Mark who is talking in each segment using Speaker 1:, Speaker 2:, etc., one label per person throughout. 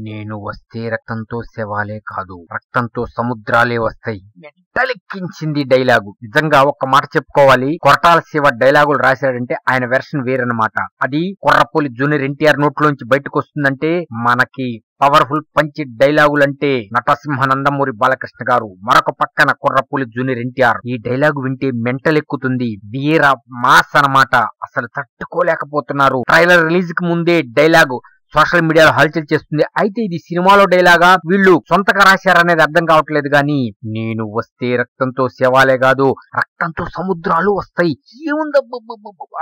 Speaker 1: నేను వస్తే రక్తంతో శవాలే కాదు, రక్తంతో సముద్రాలే వస్తాయి. మెంటలెక్కించింది డైలాగు. నిజంగా ఒక్క మాట చెప్పుకోవాలి, కొరటాల శివ డైలాగులు రాశాడంటే ఆయన వెర్షన్ వేరన్నమాట. అది కొర్రపూలి జూనియర్ ఎన్టీఆర్ నోట్లోంచి బయటకు వస్తుందంటే మనకి పవర్ఫుల్ పంచి డైలాగులంటే నటసింహ నందమూరి బాలకృష్ణ గారు, మరొక పక్కన కుర్రపూలి జూనియర్ ఎన్టీఆర్. ఈ డైలాగు వింటే మెంటలెక్కుతుంది. వీర మాస్ అన్నమాట. అసలు తట్టుకోలేకపోతున్నారు. ట్రైలర్ రిలీజ్ కి ముందే డైలాగు సోషల్ మీడియాలో హల్చల్ చేస్తుంది. అయితే ఇది సినిమాలో డైలాగా వీళ్ళు సొంతగా రాశారనేది అర్థం కావట్లేదు. గాని నేను వస్తే రక్తంతో శవాలే కాదు, రక్తంతో సముద్రాలు వస్తాయి.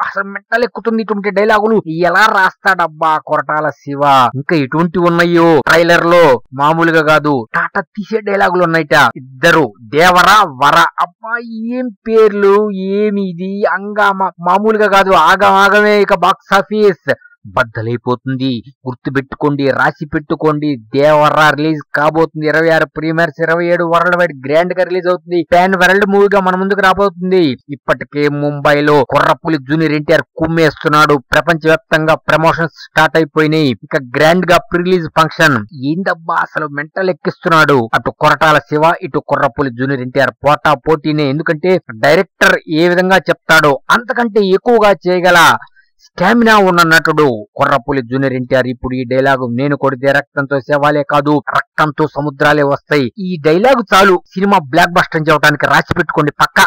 Speaker 1: అసలు మెంటలెక్కుతుంది ఇటువంటి డైలాగులు ఎలా రాస్తాడబ్బా కొరటాల శివ. ఇంకా ఎటువంటి ఉన్నాయో ట్రైలర్ లో, మామూలుగా కాదు టాటా తీసే డైలాగులు ఉన్నాయిట. ఇద్దరు దేవర వర, అబ్బా ఏం పేర్లు, ఏమి ఇది అంగామా, మామూలుగా కాదు. ఆగమే ఇక బాక్స్ ఆఫీస్ బద్దలైపోతుంది. గుర్తు పెట్టుకోండి, రాసి పెట్టుకోండి. దేవరా రిలీజ్ కాబోతుంది 26 ప్రీమియర్స్, 27 వరల్డ్ వైడ్ గ్రాండ్ గా రిలీజ్ అవుతుంది. పాన్ వరల్డ్ మూవీగా మన ముందుకు రాబోతుంది. ఇప్పటికే ముంబైలో కుర్రపూలి జూనియర్ ఎన్టీఆర్ కుమ్మేస్తున్నాడు. ప్రపంచవ్యాప్తంగా ప్రమోషన్స్ స్టార్ట్ అయిపోయినాయి. ఇక గ్రాండ్ గా ప్రీ రిలీజ్ ఫంక్షన్. ఏందబ్బా అసలు మెంటల్ ఎక్కిస్తున్నాడు. అటు కొరటాల శివ, ఇటు కుర్రపూలి జూనియర్ ఎన్టీఆర్ పోటా పోటీనే. ఎందుకంటే డైరెక్టర్ ఏ విధంగా చెప్తాడో అంతకంటే ఎక్కువగా చేయగల స్టామినా ఉన్న నటుడు కుర్రపూలి జూనియర్ ఎన్టీఆర్. ఇప్పుడు ఈ డైలాగు నేను కొడితే రక్తంతో శవాలే కాదు, రక్తంతో సముద్రాలే వస్తాయి. ఈ డైలాగు చాలు సినిమా బ్లాక్ బస్టర్ చేయడానికి. రాసి పెట్టుకోండి పక్కా.